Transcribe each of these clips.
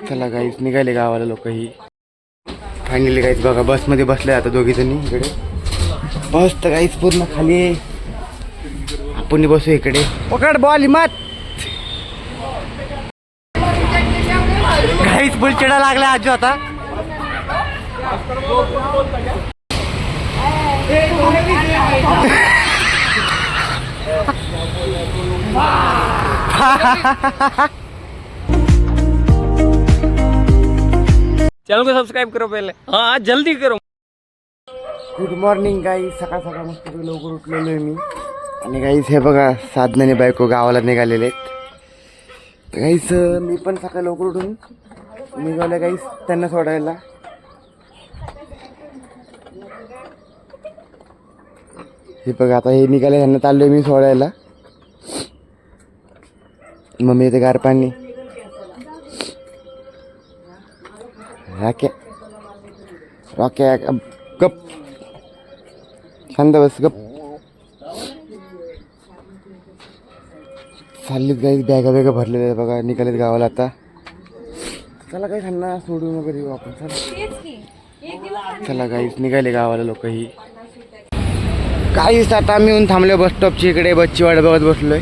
चला गाईस निघाले गावाला लोक ही फायनली गाईस बघा बसमध्ये बसले आता दोघी जणी इकडे बस तर गाईस पूर्ण खाली आहे आपण बसू इकडे पकड बॉल हिमत गाईस फुल चिडा लागला आजू आता चैनल को सब्सक्राइब करो पहले हाँ जल्दी करो। गुड मॉर्निंग गाईस सकाळ सकाळ मस्त लवकर उठलेलो आहे मी आणि गाईस हे बघा साधनाने बायको गावाला निघालेले आहेत गाईस मी पण सकाळी लवकर उठून निघाले गाईस त्यांना सोडायला हे बघा आता हे निघाले त्यांना चाललोय मी सोडायला मम्मी येते गार पाणी रॉक्या गप शांत बस गप चाललीत गाईस बॅगा बॅगा भरलेल्या आहेत बघा निघालेत गावाला आता चला काही त्यांना सोडून वगैरे येऊ आपण चला गाईस निघाले गावाला लोक ही काहीच आता आम्ही येऊन थांबलो बस स्टॉपची इकडे बसची वाट बघत बसलोय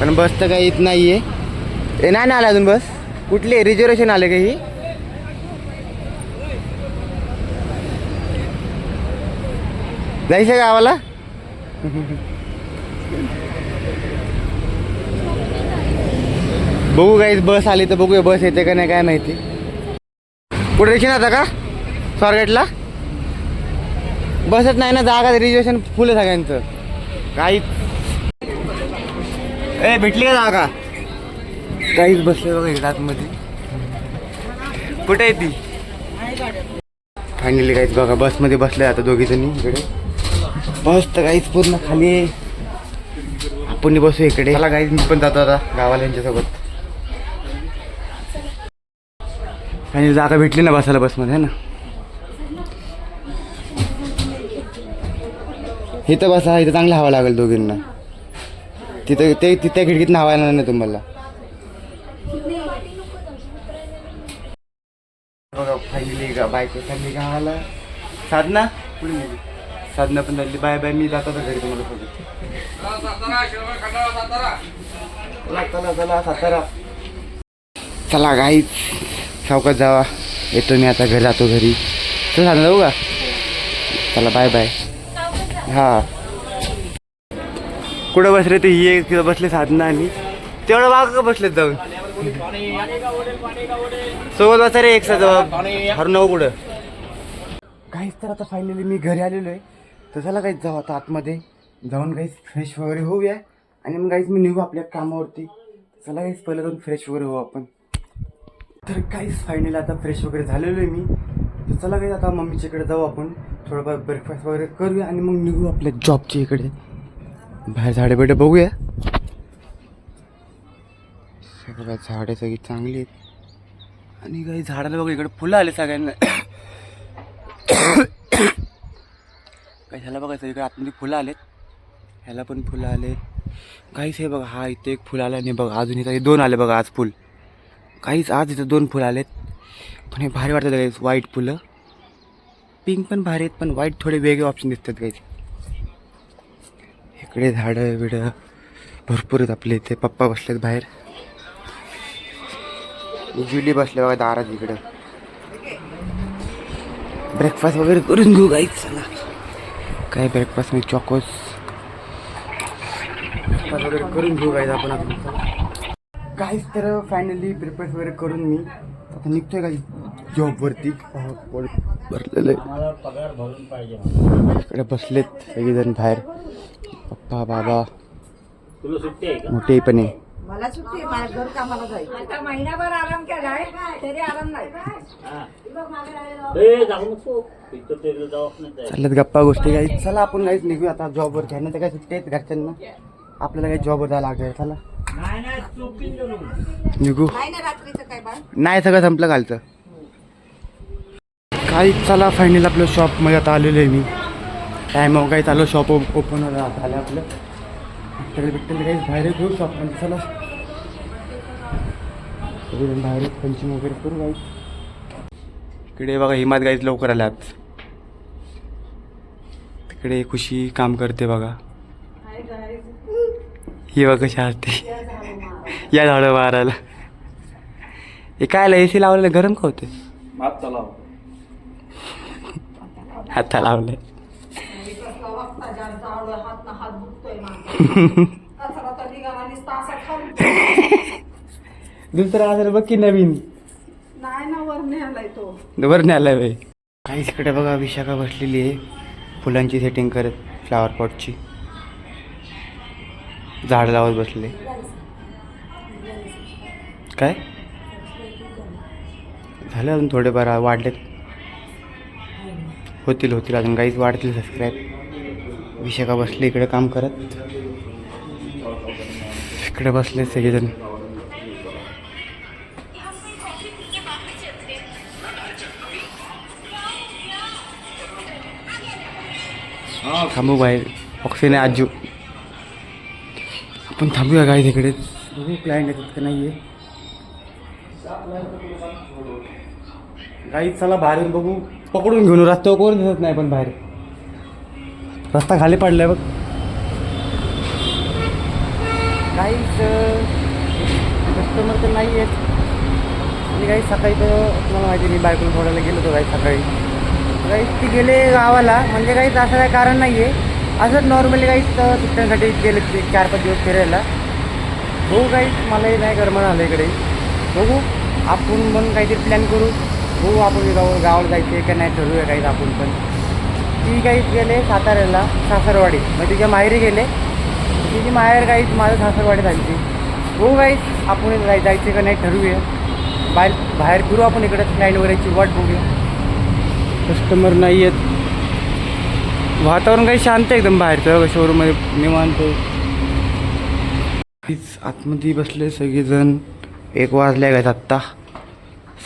पण बस तर काही येत नाही आहे नाही आला अजून बस कुठले रिझर्वेशन आले काही जायचं गावाला बघू गाईस बस आली तर बघूया बस येते का नाही काय माहिती पुढे रेशन आता का स्वारगेटला बसच नाही ना जागा रिझर्वेशन फुल आहे सगळ्यांचं काहीच भेटली का जागा काहीच बसले बघा इकडे आतमध्ये कुठे आहे ती फायनली काहीच बघा बसमध्ये बसले आता दोघी जणी इकडे बस तर काहीच पूर्ण खाली आहे आपण बसू इकडे मला काहीच मी पण जातो आता गावाला यांच्यासोबत आणि जागा भेटली ना बसायला बसमध्ये है ना इथं बसा इथं चांगली हवा लागेल दोघींना तिथं त्या खिडकीत हवा येणार नाही तुम्हाला बघा फायनली बायको चालली गावाला साधना पुढे गेली साधना पण झाली बाय बाय मी जातो घरी तुम्हाला सोबत चला सातारा चला गाईच सावकाश जावा येतो मी आता घरी जातो घरी चल साधना जाऊ का चला बाय बाय हा कुठं बसले ते ही एक तिथं बसले साधना आणि तेवढं बाग बसलेत जाऊन सोबत बसा रे एक हर नऊ कुठं काहीच तर आता फायनली मी घरी आलेलो आहे तर चला काहीच जाऊ आता आतमध्ये जाऊन काहीच फ्रेश वगैरे होऊया आणि मग काहीच मी निघू आपल्या कामावरती चला काहीच पहिलं जाऊन फ्रेश वगैरे होऊ आपण तर काहीच फायनली आता फ्रेश वगैरे झालेलो आहे मी तर चला काहीच आता मम्मीच्या इकडे जाऊ आपण थोडंफार ब्रेकफास्ट वगैरे करूया आणि मग निघू आपल्या जॉबच्या इकडे बाहेर झाडे बिडे बघूया बघा झाडे सगळी चांगली आहेत आणि काही झाडाला बघा इकडे फुलं आले सगळ्यांना काही झालं बघा सगळीकडे आतमध्ये फुलं आलेत ह्याला पण फुलं आलेत काहीच हे बघा हा इथे एक फुल आला नाही बघा अजून इथं दोन आले बघा आज फुल काहीच आज इथं दोन फुलं आलेत पण हे भारी वाटतात काही व्हाईट फुलं पिंक पण भारी आहेत पण व्हाईट थोडे वेगळे ऑप्शन दिसतात काही इकडे झाडं बिडं भरपूर आहेत आपले इथे पप्पा बसलेत बाहेर जुली बसले बघा दारात इकडं ब्रेकफास्ट वगैरे करून घेऊ गाईच चला काय ब्रेकफास्ट मी चॉकोस ब्रेकफास्ट वगैरे करून घेऊ गाईज आपण काहीच तर फायनली ब्रेकफास्ट वगैरे करून मी आता निघतोय गाई जॉबवरती भरलेलं इकडे बसलेत सगळेजण बाहेर पप्पा बाबा मोठे पण आहे मला सुट्टी मला घर कामाला जायचं आता महिनाभर आराम केलाय तरी आराम नाही चालत गप्पा गोष्टी काही चला आपण काहीच निघू आता जॉबवर घ्या तर काय सुट्टी आहेत घरच्यांना आपल्याला काही जॉबवर जायला लागेल चला निघू नाही सगळं संपलं कालचं काही चला फायनल आपलं शॉपमध्ये आता आलेलं आहे मी टाईम काही चालू शॉप ओपन झालं आपलं काही बाहेर घेऊ शॉपमध्ये चला सगळेजण बाहेर पंचिंग वगैरे करू गाईज. इकडे बघा हिमात गाईज लवकर आल्यात. तिकडे खुशी काम करते बघा. ही बघा कशी असते या झाडं मारायला. हे काय ए सी लावलेलं गरम का होते. हाता लावले. दुसरा आजार बघ की नवीन नाही ना वरने आलाय तो. वर नाही आलाय बाई. काहीच इकडे बघा विशाखा बसलेली आहे फुलांची सेटिंग करत. फ्लावर पॉटची झाड लावत बसले. काय झालं अजून थोडेफार वाढलेत. होतील अजून काहीच वाढतील सबस्क्राईब. विशाखा बसले इकडे काम करत. इकडे बसले सगळेजण. थांबू बाहेर ऑक्सिजन आहे आजू. आपण थांबूया गाडी तिकडेच. बघू क्लायंट येतात का नाही आहे. गाईच चला बाहेरून बघू. पकडून घेऊन रस्त्यावर कोण दिसत नाही पण बाहेर. रस्ता खाली पडलाय बघ. गाईच कस्टमर तर नाही आहेत. आणि काही सकाळी तर तुम्हाला माहिती मी बायकोला सोडायला गेलो होतो काही सकाळी. गाईच ती गेले गावाला म्हणजे काहीच असं काही कारण नाही आहे. असंच नॉर्मली काहीच सुट्ट्यांसाठी गेले ते 4-5 दिवस फिरायला. हो काहीच मलाही नाही गरमण आलं इकडे. बघू आपण पण काहीतरी प्लॅन करू. हो आपण गावाला जायचे का नाही ठरवूया काहीच आपण पण. ती काहीच गेले साताऱ्याला सासरवाडी मग तिच्या माहेरी गेले. तिची माहेर काहीच माझं सासरवाडी झाली ती. हो काहीच आपण जायचे का नाही ठरवूया. बाहेर फिरू आपण इकडं क्लायंट वगैरेची वाट बघूया. कस्टमर नाही आहेत. वातावरण काही शांत आहे एकदम बाहेरचं शोरूममध्ये निवांत. तीच आतमध्ये बसले सगळेजण. 1 वाजले काय आत्ता.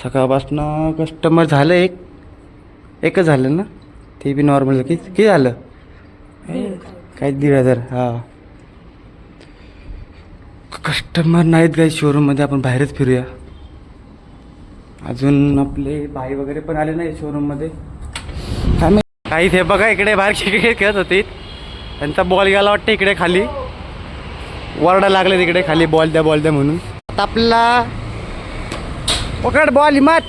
सकाळपासनं कस्टमर झालं एकच झालं ना. ते बी नॉर्मल किती झालं काय 1,500. हां कस्टमर नाहीत काही शोरूममध्ये. आपण बाहेरच फिरूया. अजून आपले भाई वगैरे पण आले नाही शोरूममध्ये. काहीच हे बघा इकडे बाहेर क्रिकेट खेळत होते. त्यांचा बॉल गेला वाटतं इकडे खाली. वरडा लागले तिकडे खाली बॉल द्या म्हणून. आता आपला पकड बॉल हिमात.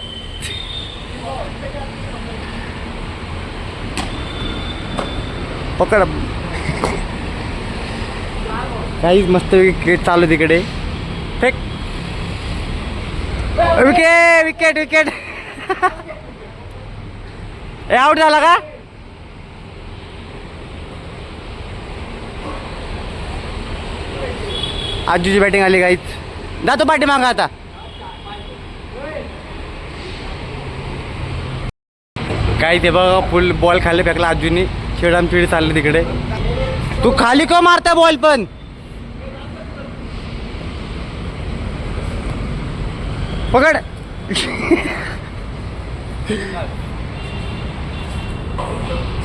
पकड. काहीच मस्त क्रिकेट चालू तिकडे. फेक. विकेट आउट झाला का. आजूची बॅटिंग आली काहीच. जातो पाठी मागा आता. काही ते बघा फुल बॉल खाली फेकला आजूनी. चिडामचिडी चालली तिकडे. तू खाली का मारता बॉल पण. पकड.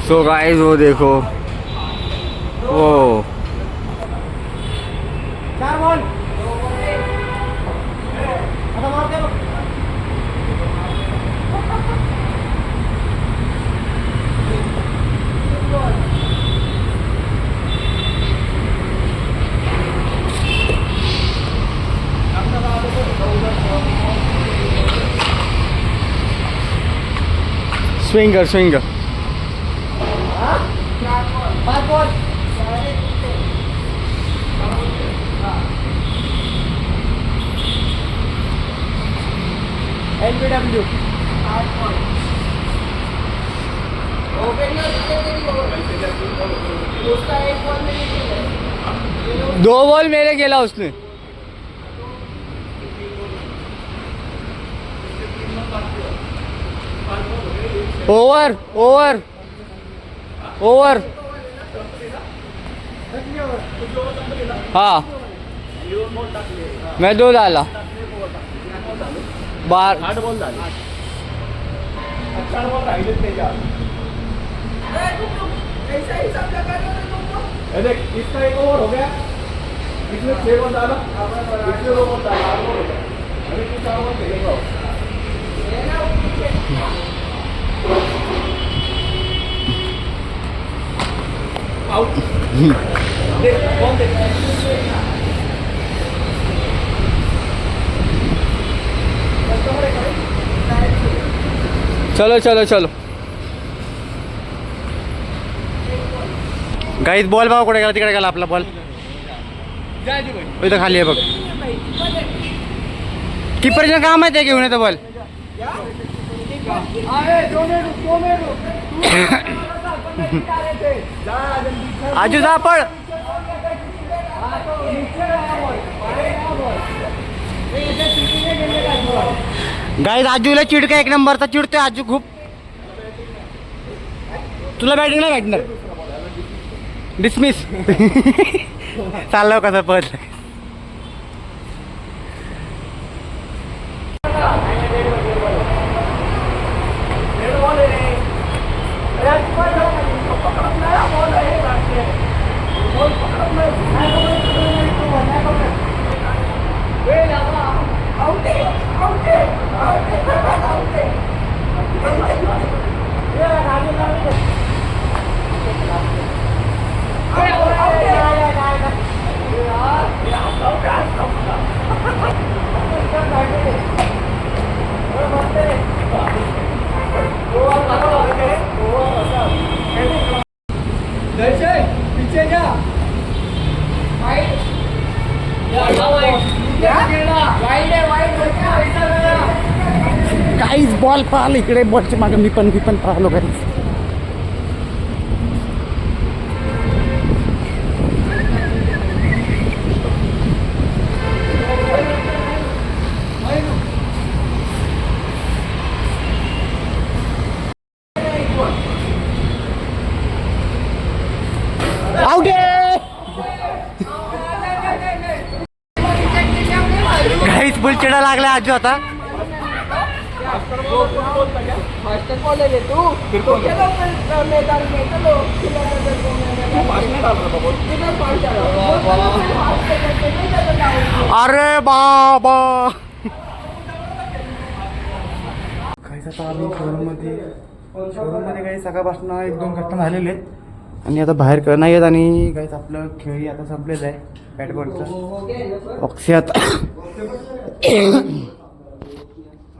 सो गाइस वो देखो वो 4 ball. Swinger 5 ball. LBW 2 ball मेरे गेला उसने. ओवर हाँ मैं 2 डाला. 8 बॉल झाले. 4 बॉल राहिलेत त्याच्या. देख इसका 1 ओवर हो गया. इसमें 6 बॉल डाला. इसमें 2 बॉल डाला. 8 बॉल हो गया. चलो चलो चलो गाईज बॉल भाव कुठे गेला, तिकडे गेला आपला बॉल. इथं खाली आहे बघ. किपरचं काम आहे ते घेऊन येतं बॉल. आजू जा पळ. गाईज आजूला चिडका एक नंबरचा चिडतोय आजू खूप. तुला बॅटिंग नाही भेटणार. डिसमिस. चाललं कसं पद. काहीच बॉल पाहिलं इकडे. बॉलच्या मागे मी पण पाहलो काहीच. आउट आहे. काहीच बुल चिडा लागला आजू आता. अरे बाबा. काहीच आता आम्ही शोरूममध्ये काही सकाळपासून 1-2 घटना झालेले आहेत आणि आता बाहेर नाही येत. आणि काहीच आपलं खेळी आता संपलेलं आहे बॅटबॉलचं.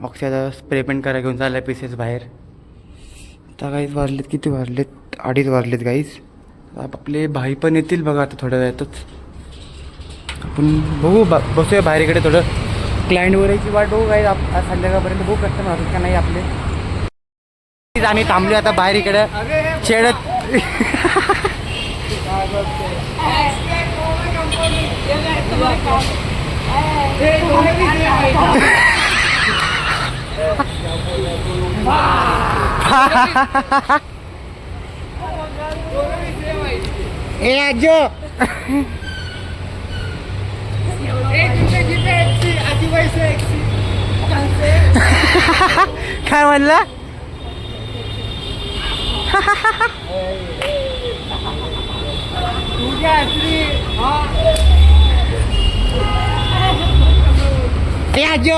अक्षय स्प्रे पेंट करायला घेऊन चालला आहे पीसेस बाहेर. आता काहीच वाजलेत, किती वाजलेत? 2:30 वाजलेत गाईज. आपले भाई पण येतील बघा आता थोड्या वेळातच. आपण बघू बसूया बाहेर इकडे थोडं क्लायंट वगैरेची वाट बघू. काही आज संध्याकाळपर्यंत बघू कस्टमर होतात का नाही आपले. आम्ही थांबलो आता बाहेर इकडे खेळत. ए आजो काय म्हणला? ए आजो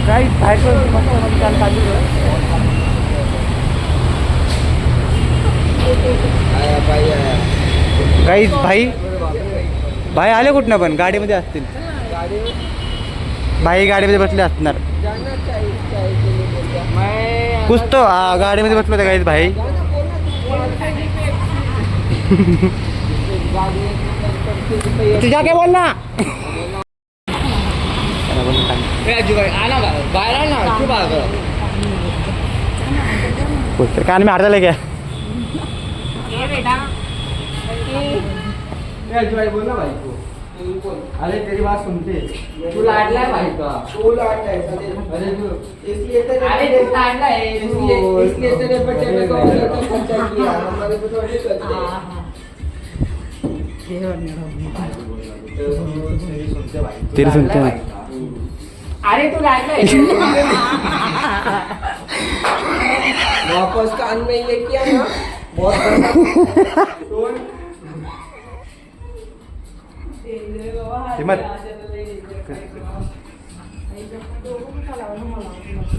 काही बाहेर काहीच भाई आले कुठनं पण गाडीमध्ये असतील. भाई गाडीमध्ये बसले असणार. कुछ तो गाडीमध्ये बसलो होते काहीच भाई. तुझ्या काय बोल ना. कान में हारता क्या? बोल ना भाई को. अरे तेरी बात सुनते. तू लाडला है भाई का. तू लाडला है. अरे तू इसलिए तो लाडला है. इसलिए तेरे बच्चे में को खर्चा किया. हमारे को थोड़ी करते. तेरी सुनते हैं. अरे तू लाडला है. वापस कान में ये किया ना बहुत हिम्मत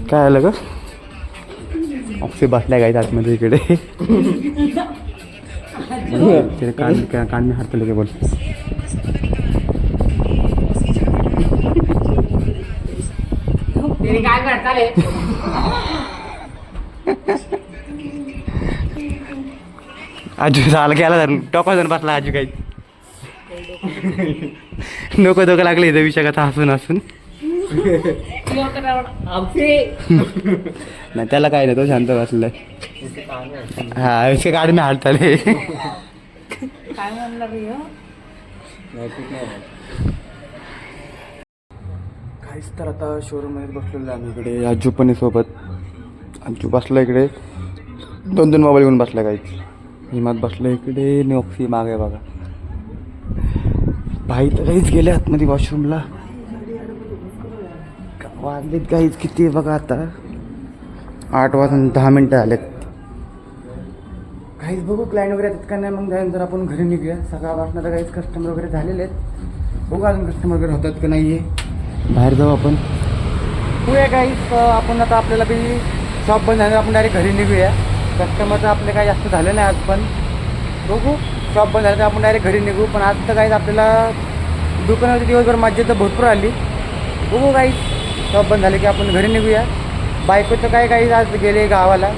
काय आलं ग ऑक्सी बसलाय गाईत आतमध्ये इकडे तिने कान मी हात लगे बोल काय करता रे आजू झालं गेला धरून टोका धरून बसला आजू काही नको दोघं लागले इथं विषय कथा हसून हसून नाही त्याला काय नाही तो शांत बसलाय हा विषय काढ मी हाडताले काय म्हणलं रे काहीच तर आता शोरूममध्ये बसलेलो आम्ही इकडे आजू पण आहे सोबत आजू बसला इकडे 2 मोबाईल घेऊन बसला काहीच हिमात बसलं इकडे नॉक्सी मागे बघा भाई तर काहीच गेले आतमध्ये वॉशरूमला वाजलेत काहीच किती आहे बघा आता 8 वाजून 10 मिनटं आलेत काहीच बघू क्लायंट वगैरे येतात का नाही मग त्यानंतर आपण घरी निघूया सकाळपासून तर काहीच कस्टमर वगैरे झालेले आहेत बघू अजून कस्टमर वगैरे होतात का नाही आहे बाहेर जाऊ आपण बघूया काहीच आपण आता आपल्याला बी शॉप बंद झाल्यावर आपण डायरेक्ट घरी निघूया कस्टमरचं आपले काही जास्त झालं नाही आज पण बघू शॉप बंद झालं तर आपण डायरेक्ट घरी निघू पण आज तर काहीच आपल्याला दुकानावरती दिवसभर मज्जा तर भरपूर आली बघू काहीच शॉप बंद झाले की आपण घरी निघूया बायकोचं काही आज गेले गावाला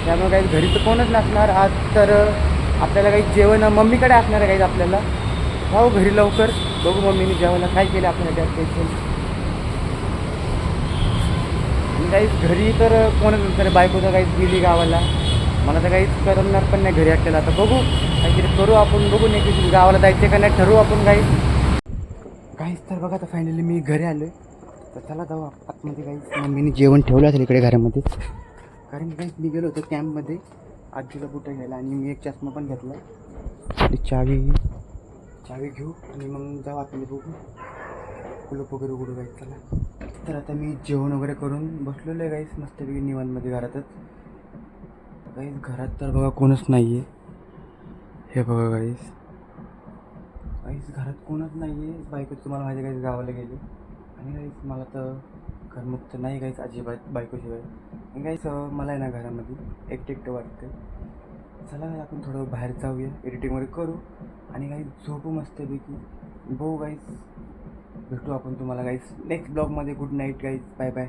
त्यामुळे काही घरी तर कोणच नसणार आज तर आपल्याला काही जेवण मम्मीकडे असणार आहे काही आपल्याला जाऊ घरी लवकर बघू मम्मीने जेवायला काय केलं आपल्याला त्यात स्पेशल काहीच घरी तर कोणच नसणार बायकोचं काहीच गेली गावाला मला तर काहीच करणार पण नाही घरी आपल्याला आता बघू काहीतरी करू आपण बघू नाही गावाला जायचं का नाही ठरवू आपण काहीच तर बघा आता फायनली मी घरी आलो आहे तर चला जाऊ आतमध्ये काहीच मम्मीने जेवण ठेवलं असेल इकडे घरामध्ये कारण काहीच मी गेलो होतो कॅम्पमध्ये आजीला बुटं घ्यायला आणि मी एक चष्मा पण घेतला ती चावी घेऊ आणि मग जाऊ आतमध्ये बघू कुलप वगैरे उघडू काहीच चला तर आता मी जेवण वगैरे करून बसलेलो आहे काहीच मस्तपैकी निवांतमध्ये घरातच काहीच घरात तर बघा कोणच नाही आहे हे बघा काहीच घरात कोणच नाही आहे बायको तुम्हाला माहिती काहीच गावाला गेली आणि काहीच मला तर करमत नाही काहीच अजिबात बायकोशिवाय आणि काहीच मला आहे ना घरामध्ये एकटं वाटतं चला आपण थोडं बाहेर जाऊया एडिटिंग वगैरे करू आणि काही झोपू मस्तपैकी बघू काहीच भेटू आपण तुम्हाला काहीच नेक्स्ट ब्लॉगमध्ये गुड नाईट काहीच बाय बाय